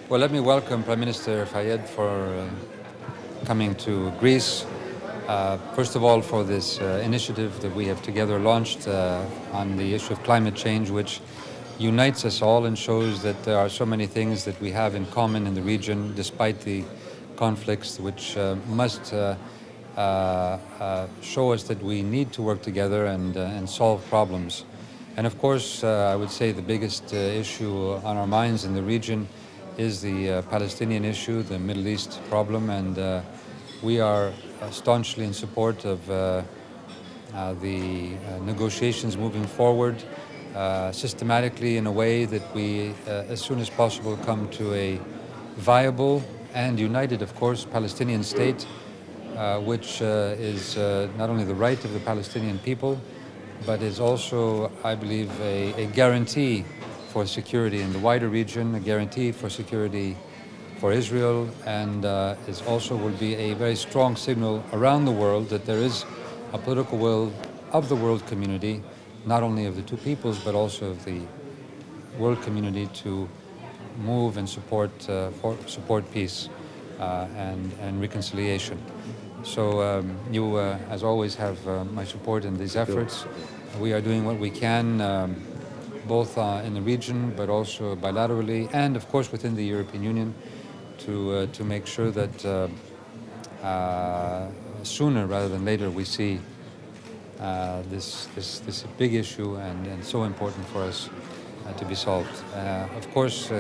Well, let me welcome Prime Minister Fayyad for coming to Greece. First of all, for this initiative that we have together launched on the issue of climate change, which unites us all and shows that there are so many things that we have in common in the region, despite the conflicts, which must show us that we need to work together and solve problems. And of course, I would say the biggest issue on our minds in the region is the Palestinian issue, the Middle East problem, and we are staunchly in support of the negotiations moving forward systematically in a way that we, as soon as possible, come to a viable and united, of course, Palestinian state, which is not only the right of the Palestinian people, but is also, I believe, a guarantee for security in the wider region, a guarantee for security for Israel, and is also will be a very strong signal around the world that there is a political will of the world community, not only of the two peoples, but also of the world community to move and support peace and reconciliation. So you, as always, have my support in these efforts. We are doing what we can, both in the region, but also bilaterally, and of course within the European Union, to make sure that sooner rather than later we see this big issue and so important for us to be solved. Of course,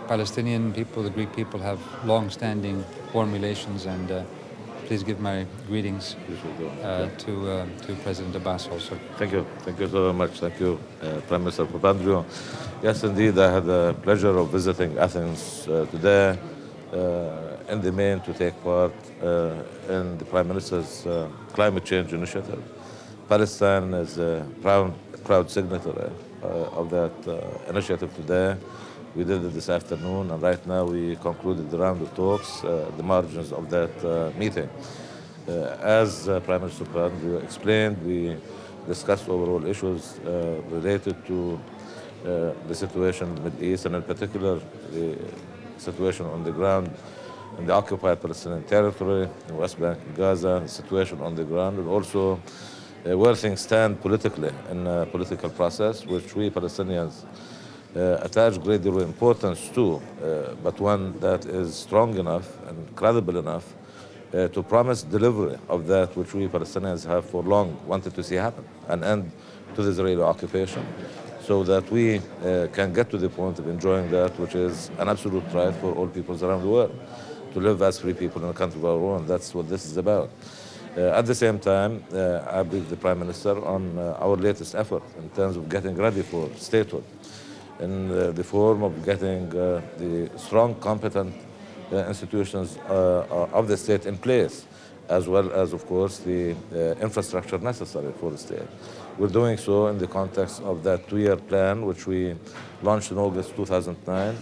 Palestinian people, the Greek people, have long-standing warm relations, and please give my greetings to President Abbas also. Thank you so very much. Thank you, Prime Minister Papandreou. Yes, indeed, I had the pleasure of visiting Athens today in the main to take part in the Prime Minister's climate change initiative. Palestine is a proud signatory of that initiative today. We did it this afternoon, and right now we concluded the round of talks, the margins of that meeting. As Prime Minister Papandreou explained, we discussed overall issues related to the situation in the Middle East, and in particular the situation on the ground in the occupied Palestinian territory, in West Bank and Gaza, the situation on the ground, and also where things stand politically in a political process, which we Palestinians attach great deal of importance to, but one that is strong enough and credible enough to promise delivery of that which we Palestinians have for long wanted to see happen, an end to the Israeli occupation, so that we can get to the point of enjoying that which is an absolute right for all peoples around the world, to live as free people in a country of our own. That's what this is about. At the same time, I briefed the Prime Minister on our latest effort in terms of getting ready for statehood, in the form of getting the strong, competent institutions of the state in place, as well as, of course, the infrastructure necessary for the state. We're doing so in the context of that two-year plan, which we launched in August 2009.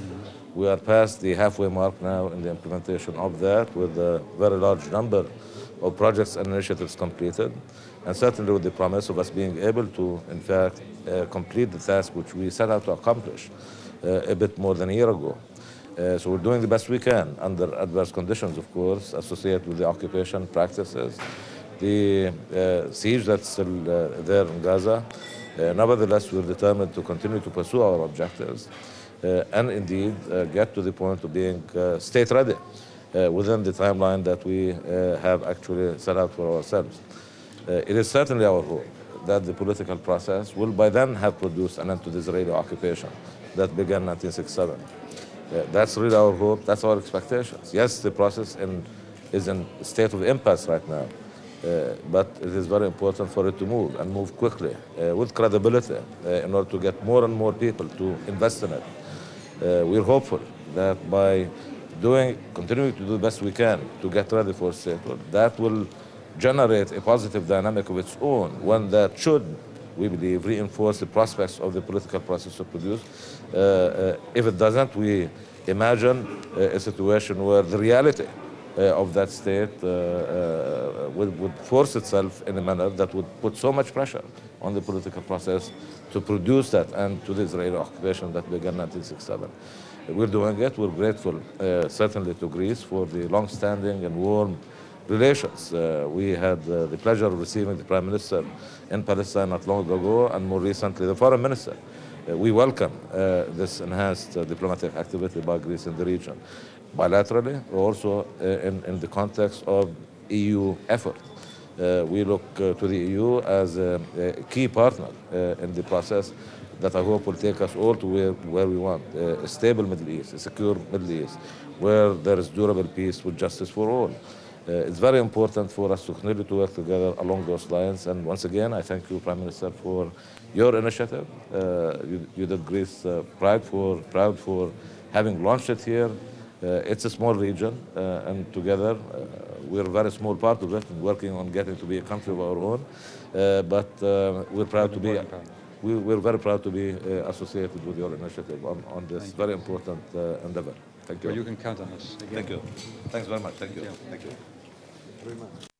We are past the halfway mark now in the implementation of that, with a very large number of projects and initiatives completed, and certainly with the promise of us being able to, in fact, complete the task which we set out to accomplish a bit more than a year ago. So we're doing the best we can under adverse conditions, of course, associated with the occupation practices, the siege that's still there in Gaza. Nevertheless, we're determined to continue to pursue our objectives and indeed get to the point of being state ready within the timeline that we have actually set out for ourselves. It is certainly our hope that the political process will by then have produced an end to the Israeli occupation that began in 1967. That's really our hope, that's our expectations. Yes, the process is in a state of impasse right now, but it is very important for it to move, and move quickly, with credibility, in order to get more and more people to invest in it. We're hopeful that by continuing to do the best we can to get ready for statehood, that will generate a positive dynamic of its own, one that should, we believe, reinforce the prospects of the political process to produce. If it doesn't, we imagine a situation where the reality of that state would force itself in a manner that would put so much pressure on the political process to produce that end to the Israeli occupation that began in 1967. we're doing it. We're grateful, certainly, to Greece for the long-standing and warm relations. We had the pleasure of receiving the Prime Minister in Palestine not long ago, and more recently the Foreign Minister. We welcome this enhanced diplomatic activity by Greece in the region, bilaterally, also in the context of EU effort. We look to the EU as a key partner in the process that I hope will take us all to where we want, a stable Middle East, a secure Middle East, where there is durable peace with justice for all. It's very important for us to continue to work together along those lines. And once again, I thank you, Prime Minister, for your initiative. You did Greece proud for having launched it here. It's a small region, and together we're a very small part of it, working on getting to be a country of our own. But we're proud to be. We're very proud to be associated with your initiative on this very important endeavor. Thank you. Well, you can count on us. Again. Thank you. Thanks very much. Thank you. Thank you. Very much.